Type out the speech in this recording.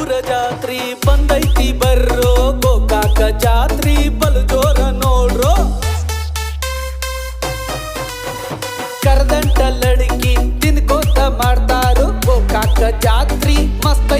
ಊರ ಜಾತ್ರಿ ಬಂದೈತಿ ಬರ್ರೋ ಗೋಕಾಕ ಜಾತ್ರಿ ಬಲು ಜೋರ ನೋಡ್ರೋ ಕರದಂಟ ಲಡಕಿ ತಿನ್ಕೋತ ಮಾಡ್ತಾರೋ ಗೋಕಾಕ ಜಾತ್ರಿ ಮಸ್ತ್